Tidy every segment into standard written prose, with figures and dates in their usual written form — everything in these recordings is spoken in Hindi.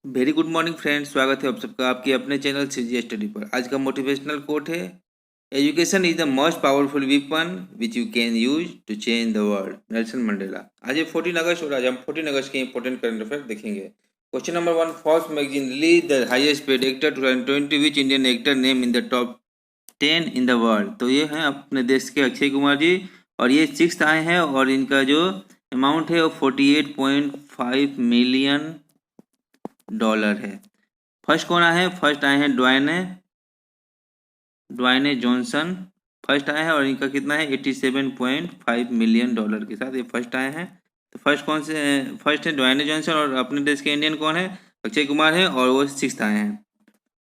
वेरी गुड मॉर्निंग फ्रेंड्स, स्वागत है आप सबका आपके अपने चैनल सीजी स्टडी पर। आज का मोटिवेशनल कोट है, education is the most powerful weapon which you can use to change the world. Nelson Mandela. आज है 14 अगस्त और आज हम 14 अगस्त के इंपॉर्टेंट करंट अफेयर देखेंगे। Question number 1, Forbes magazine release the highest paid actor 2020, which Indian actor name in the top 10 in the world. तो ये हैं अपने देश के अक्षय कुमार जी और ये 6th आए हैं और इनका जो अमाउंट है वो 48.5 मिलियन डॉलर है। फर्स्ट कौन आए हैं? फर्स्ट आए हैं ड्वाइने जॉनसन फर्स्ट आए हैं और इनका कितना है 87.5 मिलियन डॉलर के साथ ये फर्स्ट आए हैं। तो फर्स्ट है ड्वाइने जॉनसन और अपने देश के इंडियन कौन है? अक्षय कुमार है और वो 6th आए हैं।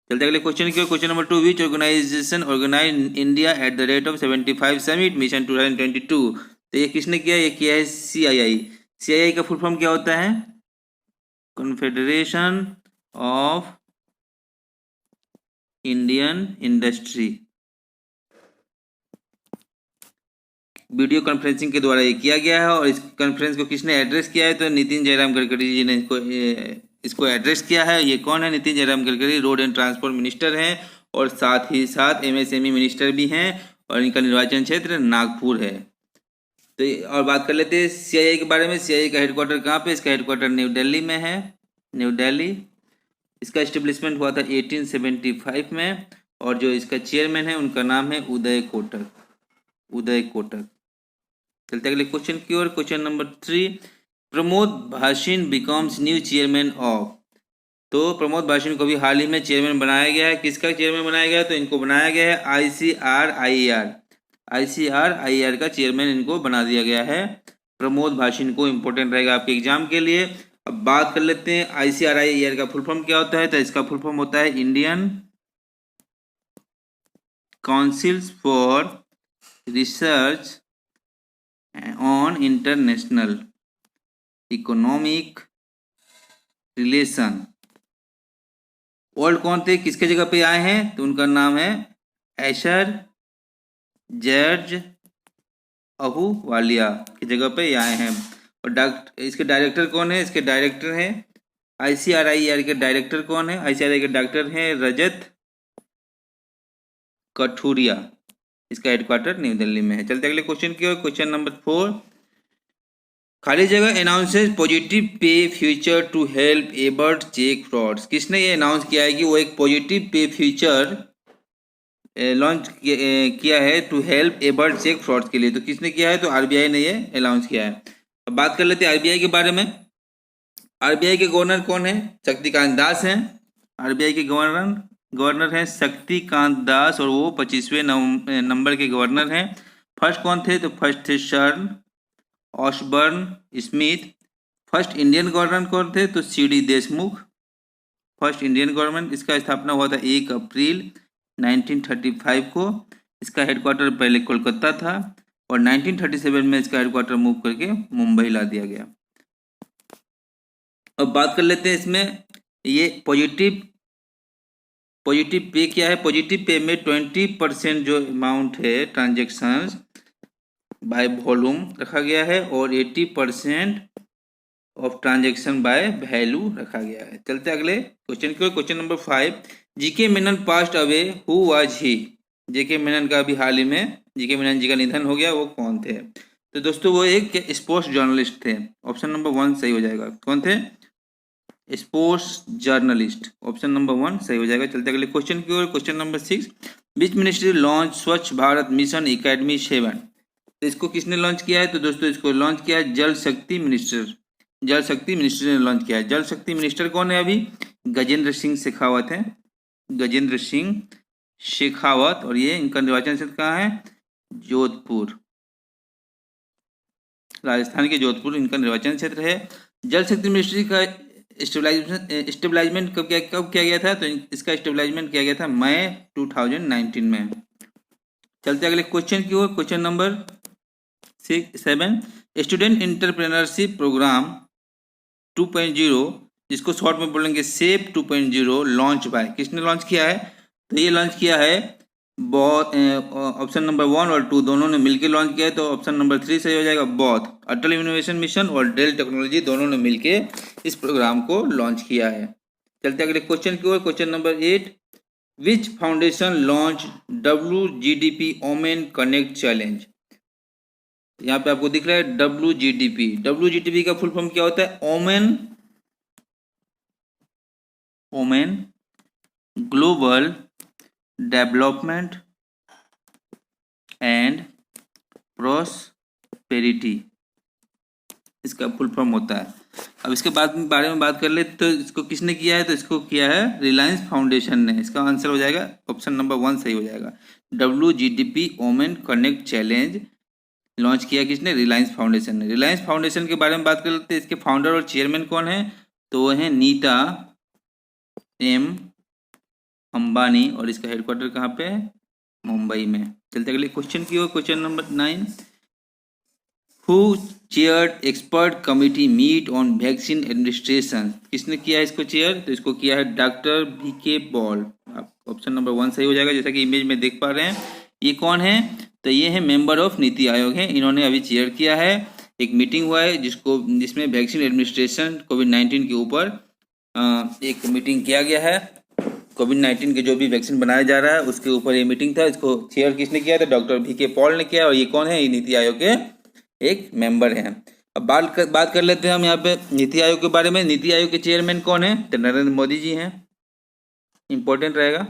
चलते अगले क्वेश्चन की। Question number 2, which organisation organise India at the rate of 75 summit mission 2022। तो ये किसने किया? ये किया है CII का फुल फॉर्म क्या होता है? Confederation of Indian industry. Video conferencing के द्वारा ये किया गया है और इस कॉन्फ्रेंस को किसने एड्रेस किया है? तो नितिन जयराम गडकरी जी ने इसको एड्रेस किया है। ये कौन है? Nitin Jairam Gadkari road and transport minister हैं और साथ ही साथ MSME मिनिस्टर भी हैं और इनका निर्वाचन क्षेत्र नागपुर है। तो और बात कर लेते हैं CII के बारे में। CII का हेडक्वार्टर कहाँ पे? इसका हेडक्वार्टर न्यू दिल्ली में है, न्यू दिल्ली। इसका एस्टेब्लिशमेंट हुआ था 1875 में और जो इसका चेयरमैन है उनका नाम है उदय कोटक। चलते अगले क्वेश्चन की ओर। Question number 3, Pramod Bhasin becomes new chairman of. तो प्रमोद भाषिन को भी हाल ही में चेयरमैन बनाया गया है। किसका चेयरमैन बनाया गया है? तो इनको बनाया गया है ICRIER का चेयरमैन इनको बना दिया गया है। प्रमोद भाषिन को इंपॉर्टेंट रहेगा आपके एग्जाम के लिए। अब बात कर लेते हैं ICRIER का फुल फॉर्म क्या होता है? तो इसका फुल फॉर्म होता है Indian councils for research on international economic relation. Old कौन थे? किसके जगह पे आए हैं? तो उनका नाम है एशर जॉर्ज अहूवालिया की जगह पे ये आए हैं। और इसके डायरेक्टर कौन है? इसके डायरेक्टर हैं ICRIER के डायरेक्टर कौन है? ICRIER के डायरेक्टर हैं रजत कठुरिया। इसका हेडक्वार्टर न्यू दिल्ली में है। चलते अगले क्वेश्चन की ओर। क्वेश्चन नंबर 4, खाली जगह अनाउंसेस पॉजिटिव पे future to help avert check frauds. किसने ये अनाउंस किया है कि वो एक पॉजिटिव पे फ्यूचर लॉन्च किया है to help avert check frauds के लिए? तो किसने किया है? तो RBI ने ये अनाउंस किया है। अब बात कर लेते हैं RBI के बारे में। RBI के गवर्नर कौन है? शक्तिकांत दास हैं। RBI के गवर्नर हैं शक्तिकांत दास और वो 25वें नंबर के गवर्नर हैं। फर्स्ट कौन थे? तो फर्स्ट थे sir Osborne Smith. First Indian governor कौन थे? तो CD Deshmukh. First Indian government. इसका स्थापना हुआ था 1 अप्रैल 1935 को। इसका हेडक्वार्टर पहले कोलकाता था और 1937 में इसका हेडक्वार्टर मूव करके मुंबई ला दिया गया। अब बात कर लेते हैं इसमें ये पॉजिटिव पे क्या है? पॉजिटिव पे में 20% जो अमाउंट है ट्रांजेक्शन्स बाय वॉल्यूम रखा गया है और 80% ऑफ ट्रांजेक्शन बाय वैल्यू रखा गया है। चलते अगले क्वेश्चन की ओर। Question number 5, GK Menon passed away, who was he? JK Menon का अभी हाल ही में GK मेनन जी का निधन हो गया, वो कौन थे? तो दोस्तों वो एक स्पोर्ट्स जर्नलिस्ट थे। ऑप्शन नंबर 1 सही हो जाएगा। कौन थे? Sports journalist. ऑप्शन नंबर 1 सही हो जाएगा। चलते अगले क्वेश्चन की ओर। Question number 6, which ministry launch Swachh Bharat mission academy 7। तो इसको किसने लॉन्च किया है? तो दोस्तों इसको लॉन्च किया है जल शक्ति मिनिस्टर ने लॉन्च किया है। जल शक्ति मिनिस्टर कौन है अभी? गजेंद्र सिंह शेखावत है। गजेंद्र सिंह शेखावत। और ये इनका निर्वाचन क्षेत्र कहाँ है? जोधपुर, राजस्थान के जोधपुर इनका निर्वाचन क्षेत्र है। जल शक्ति मिनिस्ट्री का स्टेबलाइजमेंट कब किया गया था? तो इसका स्टेबलाइजमेंट किया गया था मई 2019 में। चलते अगले क्वेश्चन की ओर। Question number 7, student entrepreneurship programme 2.0, जिसको शॉर्ट में बोलेंगे सेप 2.0, लॉन्च बाय। किसने लॉन्च किया है? तो ये लॉन्च किया है ऑप्शन नंबर 1 और 2 दोनों ने मिलकर लॉन्च किया है। तो ऑप्शन नंबर 3 सही हो जाएगा। बॉथ अटल इनोवेशन मिशन और डेल टेक्नोलॉजी दोनों ने मिलकर इस प्रोग्राम को लॉन्च किया है। चलते अगले क्वेश्चन की ओर। Question number 8, which foundation launch WGDP women connect challenge. यहाँ पे आपको दिख रहा है WGDP का फुल फॉर्म क्या होता है? Women global development and prosperity, इसका फुल फॉर्म होता है। अब इसके बारे में बात कर ले तो इसको किसने किया है? तो इसको किया है रिलायंस फाउंडेशन ने। इसका आंसर हो जाएगा ऑप्शन नंबर 1 सही हो जाएगा। WGDP women connect challenge launch किया किसने? रिलायंस फाउंडेशन ने। रिलायंस फाउंडेशन के बारे में बात कर लेते हैं। इसके फाउंडर और चेयरमैन कौन है? तो वो है नीता M अंबानी, और इसका हेडक्वार्टर कहाँ पे है? मुंबई में। चलते अगले क्वेश्चन की ओर। Question number 9, who chaired expert committee meet on vaccine administration. किसने किया है इसको चेयर? तो इसको किया है doctor VK Paul. Option number 1 सही हो जाएगा। जैसा कि इमेज में देख पा रहे हैं, ये कौन है? तो ये है मेंबर ऑफ नीति आयोग है। इन्होंने अभी चेयर किया है। एक मीटिंग हुआ है जिसमें वैक्सीन एडमिनिस्ट्रेशन कोविड-19 के ऊपर एक मीटिंग किया गया है। कोविड-19 के जो भी वैक्सीन बनाया जा रहा है उसके ऊपर ये मीटिंग था। इसको चेयर किसने किया था? डॉक्टर VK पॉल ने किया। और ये कौन है? ये नीति आयोग के एक मेंबर हैं। अब बात कर लेते हैं हम यहाँ पे नीति आयोग के बारे में। नीति आयोग के चेयरमैन कौन है? तो नरेंद्र मोदी जी हैं। इंपॉर्टेंट रहेगा।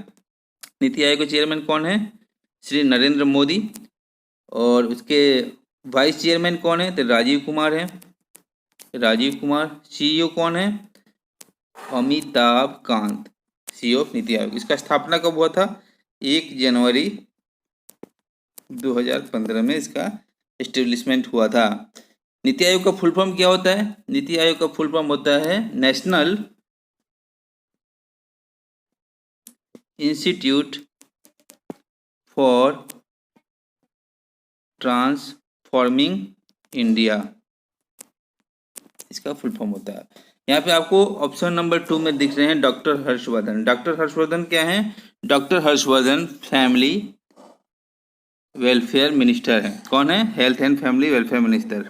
नीति आयोग के चेयरमैन कौन है? श्री नरेंद्र मोदी। और उसके वाइस चेयरमैन कौन है? तो राजीव कुमार है। राजीव कुमार। CEO कौन है? Amitabh Kant, CEO of NITI Aayog. इसका स्थापना कब हुआ था? 1 जनवरी 2015 में इसका एस्टेब्लिशमेंट हुआ था। नीति आयोग का फुल फॉर्म क्या होता है? नीति आयोग का फुल फॉर्म होता है national institute for transforming India, इसका फुल फॉर्म होता है। यहाँ पे आपको ऑप्शन नंबर 2 में दिख रहे हैं डॉक्टर हर्षवर्धन। डॉक्टर हर्षवर्धन क्या है? Doctor Harshvardhan family welfare minister है। कौन है? Health and family welfare minister.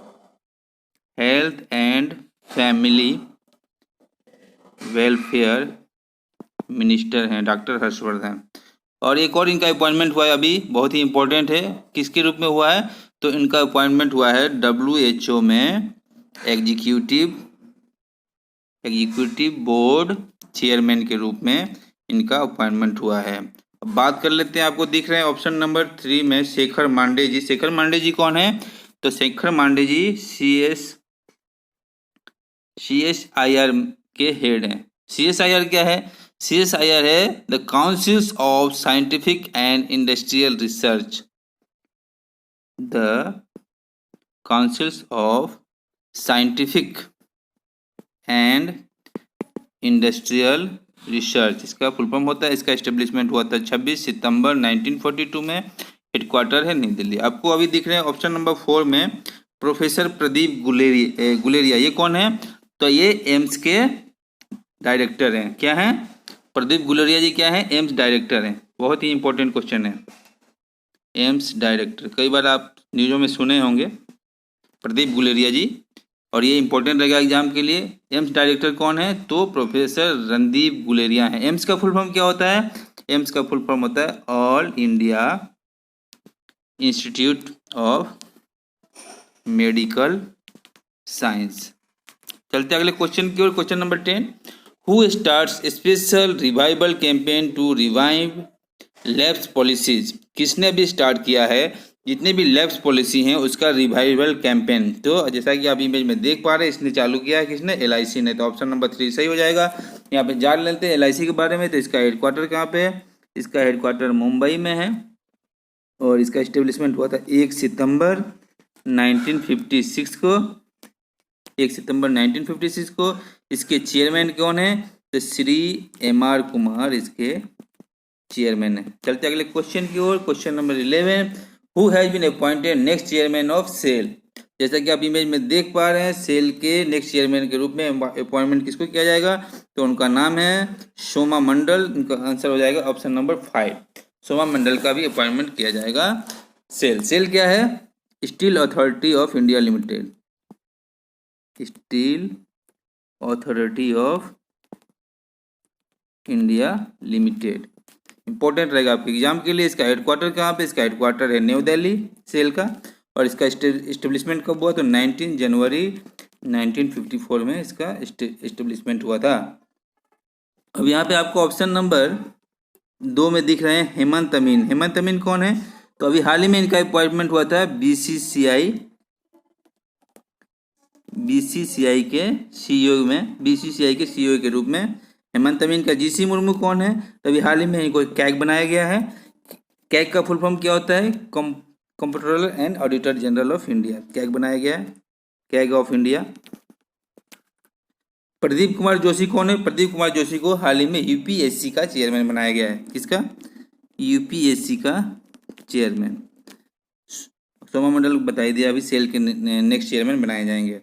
Health and family welfare minister हैं डॉक्टर हर्षवर्धन। और एक और इनका अपॉइंटमेंट हुआ है अभी, बहुत ही इंपॉर्टेंट है। किसके रूप में हुआ है? तो इनका अपॉइंटमेंट हुआ है WHO में एग्जीक्यूटिव बोर्ड चेयरमैन के रूप में इनका अपॉइंटमेंट हुआ है। अब बात कर लेते हैं। आपको दिख रहे हैं ऑप्शन नंबर 3 में शेखर मांडे जी। शेखर मांडे जी कौन है? तो शेखर मांडे जी CSIR के हेड हैं। CSIR क्या है? CSIR है the councils of scientific and industrial research. The councils of scientific and industrial research, इसका फुल फॉर्म होता है। इसका एस्टेब्लिशमेंट हुआ था 26 सितंबर 1942 में। हेडक्वार्टर है नई दिल्ली। आपको अभी दिख रहे हैं ऑप्शन नंबर 4 में प्रोफेसर प्रदीप गुलेरिया। ये कौन है? तो ये एम्स के डायरेक्टर हैं। क्या हैं? प्रदीप गुलेरिया जी क्या है? एम्स डायरेक्टर हैं। बहुत ही इंपॉर्टेंट क्वेश्चन है। एम्स डायरेक्टर कई बार आप न्यूज़ों में सुने होंगे, प्रदीप गुलेरिया जी। और ये इंपॉर्टेंट रहेगा एग्जाम के लिए। एम्स डायरेक्टर कौन है? तो प्रोफेसर रणदीप गुलेरिया हैं। एम्स का फुल फॉर्म क्या होता है? एम्स का फुल फॉर्म होता है all India institute of medical science. चलते अगले क्वेश्चन की ओर। Question number 10, who starts special revival campaign to revive labs policies. किसने भी स्टार्ट किया है जितने भी लैब्स पॉलिसी हैं उसका रिवाइवल कैंपेन? तो जैसा कि आप इमेज में देख पा रहे हैं, इसने चालू किया है किसने? LIC ने। तो ऑप्शन नंबर 3 सही हो जाएगा। यहाँ पे जान लेते हैं LIC के बारे में। तो इसका हेडक्वार्टर कहाँ पे है? इसका हेडक्वार्टर मुंबई में है। और इसका एस्टेब्लिशमेंट हुआ था 1 सितंबर 1956 को। 1 सितंबर 1956 को। इसके चेयरमैन कौन है? तो श्री MR कुमार इसके चेयरमैन है। चलते अगले क्वेश्चन की ओर। Question number 11, who has been appointed next chairman of SAIL. जैसा कि आप इमेज में देख पा रहे हैं, सेल के नेक्स्ट चेयरमैन के रूप में अपॉइंटमेंट किसको किया जाएगा? तो उनका नाम है सोमा मंडल। उनका आंसर हो जाएगा ऑप्शन नंबर 5। सोमा मंडल का भी अपॉइंटमेंट किया जाएगा सेल। सेल क्या है? Steel authority of India limited. Steel authority of India limited. Important रहेगा आपके एग्जाम के लिए। इसका हेडक्वार्टर कहाँ पे? इसका हेडक्वार्टर है न्यू दिल्ली सेल का। और इसका इस्टेब्लिशमेंट कब हुआ? तो 19 जनवरी 1954 में इसका इस्टेब्लिशमेंट हुआ था। अब यहाँ पे आपको ऑप्शन नंबर 2 में दिख रहे हैं हेमंत अमीन। हेमंत अमीन कौन है? तो अभी हाल ही में इनका अपॉइंटमेंट हुआ था बीसीसीआई के सीईओ में, बीसीसीआई के सीईओ के रूप में हेमंत अमीन का। जीसी मुर्मू कौन है? तो अभी हाल ही में इनको कैग बनाया गया है। कैग का फुल फॉर्म क्या होता है? Comptroller and auditor general of India. CAG बनाया गया है, CAG of India. Pradeep Kumar Joshi कौन है? प्रदीप कुमार जोशी को हाल ही में यूपीएससी का चेयरमैन बनाया गया है। किसका? यूपीएससी का चेयरमैन। सोमा मंडल बता ही दिया, अभी सेल के नेक्स्ट चेयरमैन बनाए जाएंगे।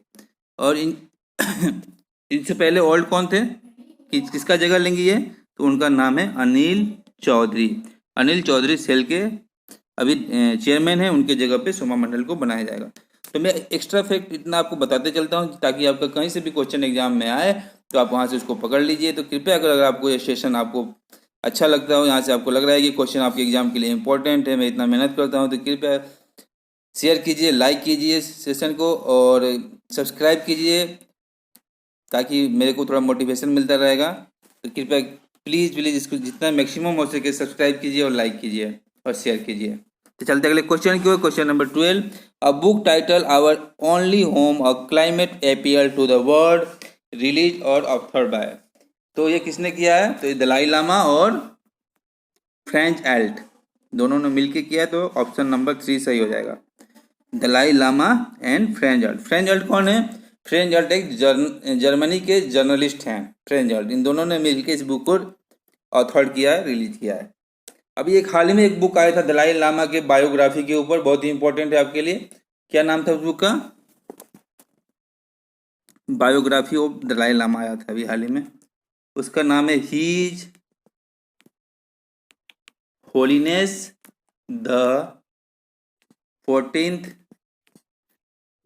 और इनसे पहले ओल्ड कौन थे कि किसका जगह लेंगे ये? तो उनका नाम है अनिल चौधरी। अनिल चौधरी सेल के अभी चेयरमैन है, उनके जगह पे सोमा मंडल को बनाया जाएगा। तो मैं एक्स्ट्रा फैक्ट इतना आपको बताते चलता हूँ ताकि आपका कहीं से भी क्वेश्चन एग्जाम में आए तो आप वहाँ से उसको पकड़ लीजिए। तो कृपया अगर आपको ये सेशन आपको अच्छा लगता हो, यहाँ से आपको लग रहा है कि क्वेश्चन आपके एग्जाम के लिए इंपॉर्टेंट है, मैं इतना मेहनत करता हूँ, तो कृपया शेयर कीजिए, लाइक कीजिए सेशन को और सब्सक्राइब कीजिए ताकि मेरे को थोड़ा मोटिवेशन मिलता रहेगा। तो कृपया प्लीज़ इसको जितना मैक्सिमम हो सके सब्सक्राइब कीजिए और लाइक कीजिए और शेयर कीजिए। तो चलते अगले क्वेश्चन की ओर। Question number 12, a book title our only home a climate appeal to the world, release और ऑथर बाय। तो ये किसने किया है? तो ये दलाई लामा और फ्रेंच एल्ट दोनों ने मिलकर किया, तो ऑप्शन नंबर 3 सही हो जाएगा। Dalai Lama and Franz Alt. Franz Alt कौन है? फ्रेंच एल्ट एक जर्मनी के जर्नलिस्ट हैं। फ्रेंच एल्ट, इन दोनों ने मिलकर इस बुक को ऑथर किया है, रिलीज किया है। अभी एक हाल ही में एक बुक आया था दलाई लामा के बायोग्राफी के ऊपर, बहुत ही इंपॉर्टेंट है आपके लिए। क्या नाम था उस बुक का? बायोग्राफी ऑफ दलाई लामा आया था अभी हाल ही में। उसका नाम है his holiness the 14th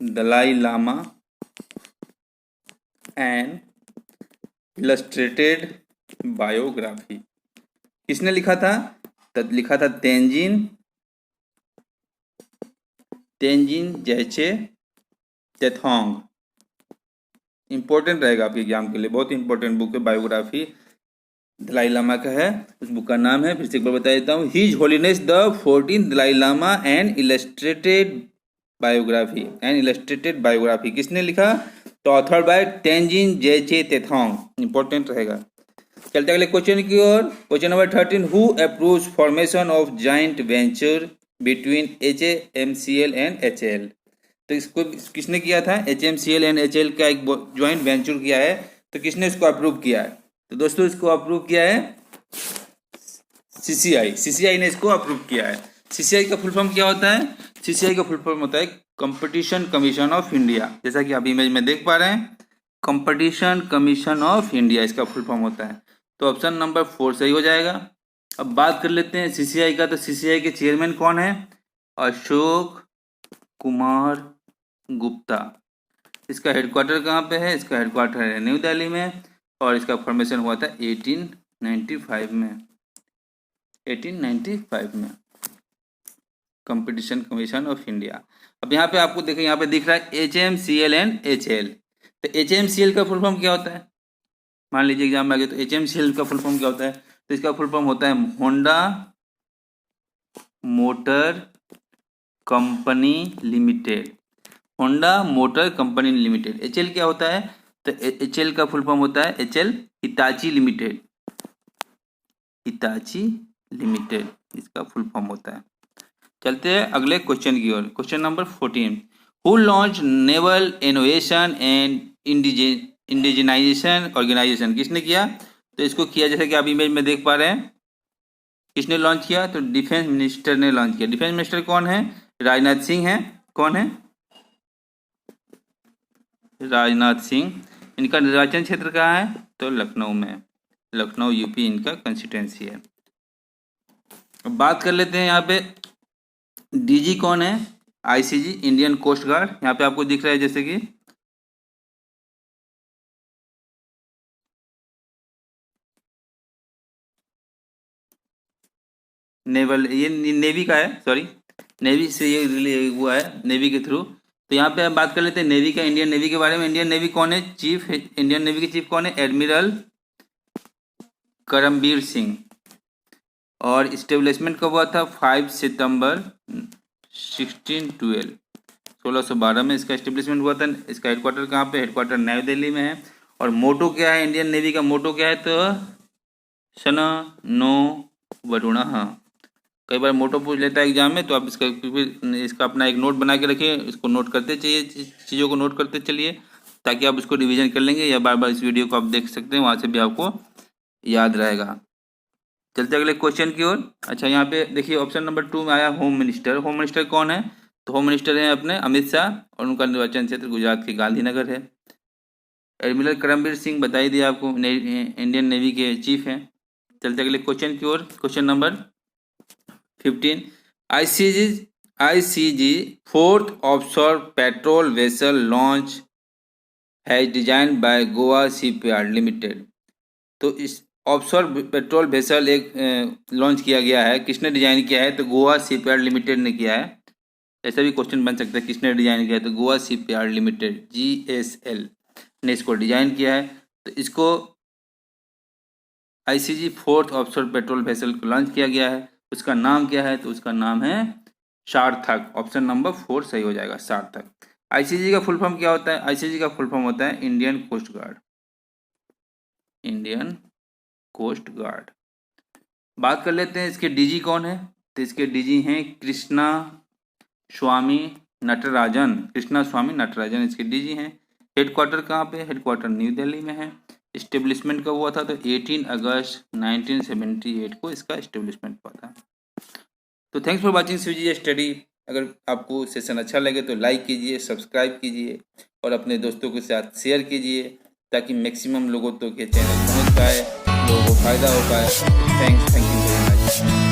Dalai Lama and illustrated biography. किसने लिखा था? तब लिखा था तेंजिन जैचे तेथोंग। इंपॉर्टेंट रहेगा आपके एग्जाम के लिए, बहुत इंपॉर्टेंट बुक है, बायोग्राफी दलाई लामा का है। उस बुक का नाम है, फिर से एक बार बता देता हूँ, his holiness the 14th Dalai Lama and illustrated biography. किसने लिखा? तो author by Tenzin Geyche Tethong. Important रहेगा। चलते अगले क्वेश्चन की ओर। Question number 13, who approves formation of joint venture between HMCL and HAL। तो इसको किसने किया था? HMCL एंड HAL का एक ज्वाइंट वेंचर किया है, तो किसने इसको अप्रूव किया है? तो दोस्तों इसको अप्रूव किया है CCI ने इसको अप्रूव किया है। CCI का फुल फॉर्म क्या होता है? CCI का फुल फॉर्म होता है कंपटीशन कमीशन ऑफ इंडिया। जैसा कि आप इमेज में देख पा रहे हैं, कंपटीशन कमीशन ऑफ इंडिया इसका फुल फॉर्म होता है। तो ऑप्शन नंबर 4 सही हो जाएगा। अब बात कर लेते हैं CCI का। तो CCI के चेयरमैन कौन है? अशोक कुमार गुप्ता। इसका हेडक्वार्टर कहाँ पे है? इसका हेडक्वार्टर है न्यू दिल्ली में और इसका फॉर्मेशन हुआ था 1895 में कंपटीशन कमीशन ऑफ इंडिया। अब यहाँ पे आपको देखिए, यहाँ पे दिख रहा है HMCL एंड HAL। तो HMCL का फुल फॉर्म क्या होता है? मान लीजिए एग्जाम में आ गया, तो HMCL का फुल फॉर्म क्या होता है? तो इसका फुल फॉर्म होता है Honda motor company limited. Honda motor company limited. HL क्या होता है? तो HL का फुल फॉर्म होता है HL Hitachi limited. Hitachi limited इसका फुल फॉर्म होता है। चलते हैं अगले क्वेश्चन की ओर। Question number 14, who launch naval innovation and indigenisation organisation. किसने किया? तो इसको किया, जैसे कि आप इमेज में देख पा रहे हैं, किसने लॉन्च किया? तो डिफेंस मिनिस्टर ने लॉन्च किया। डिफेंस मिनिस्टर कौन है? राजनाथ सिंह है। कौन है? राजनाथ सिंह। इनका निर्वाचन क्षेत्र कहाँ है? तो लखनऊ में। लखनऊ यूपी इनका कंस्टिट्यूंसी है। अब बात कर लेते हैं यहाँ पे DG कौन है? ICG Indian coast guard. यहाँ पे आपको दिख रहा है जैसे कि नेवल, ये नेवी का है, सॉरी नेवी से ये हुआ है, नेवी के थ्रू। तो यहाँ पे हम बात कर लेते हैं नेवी का, इंडियन नेवी के बारे में। इंडियन नेवी कौन है, चीफ, इंडियन नेवी के चीफ कौन है, एडमिरल करमबीर सिंह। और इस्टेब्लिशमेंट कब हुआ था, 5 सितंबर 1612 में इसका इस्टेब्लिशमेंट हुआ था। इसका हेडक्वार्टर कहाँ पे, हेडक्वार्टर नई दिल्ली में है। और मोटो क्या है, इंडियन नेवी का मोटो क्या है, तो शना नो वरुणा। हाँ, कई बार मोटो पूछ लेता है एग्जाम में, तो आप इसका अपना एक नोट बना के रखिए, इसको नोट करते चाहिए, चीज़ों को नोट करते चलिए, ताकि आप उसको रिवीजन कर लेंगे, या बार बार इस वीडियो को आप देख सकते हैं, वहाँ से भी आपको याद रहेगा। चलते अगले क्वेश्चन की ओर। अच्छा, यहाँ पे देखिए ऑप्शन नंबर 2 में आया होम मिनिस्टर। होम मिनिस्टर कौन है, तो होम मिनिस्टर है अपने अमित शाह, और उनका निर्वाचन क्षेत्र गुजरात के गांधीनगर है। एडमिरल करमबीर सिंह बताई दिया आपको, इंडियन नेवी के चीफ हैं। चलते अगले क्वेश्चन की ओर। Question number 15, ICG fourth offshore patrol vessel launch has design by Goa shipyard limited. तो इस ऑफशोर पेट्रोल वेसल एक लॉन्च किया गया है, किसने डिजाइन किया है, तो गोवा शिपयार्ड लिमिटेड ने किया है। ऐसा भी क्वेश्चन बन सकता है, किसने डिजाइन किया है, तो गोवा शिपयार्ड लिमिटेड GSL ने इसको डिजाइन किया है। तो इसको ICG fourth offshore patrol vessel को लॉन्च किया गया है। उसका नाम क्या है, तो उसका नाम है सार्थक। ऑप्शन नंबर 4 सही हो जाएगा, सार्थक। आईसीजी का फुल फॉर्म क्या होता है, आईसीजी का फुल फॉर्म होता है Indian coast guard, Indian coast guard. बात कर लेते हैं इसके डीजी कौन है, तो इसके डीजी हैं कृष्णा स्वामी नटराजन। कृष्णा स्वामी नटराजन इसके डीजी हैं। हेडक्वार्टर कहाँ पे, हेडक्वार्टर न्यू दिल्ली में है। इस्टेब्लिशमेंट कब हुआ था, तो 18 अगस्त 1978 को इसका इस्टेब्लिशमेंट हुआ था। तो thanks for watching CGS study. अगर आपको सेशन अच्छा लगे तो लाइक कीजिए, सब्सक्राइब कीजिए, और अपने दोस्तों के साथ शेयर कीजिए, ताकि मैक्सिमम लोगों तक ये चैनल पहुंच पाए, लोगों को फ़ायदा हो पाए। Thank you very much.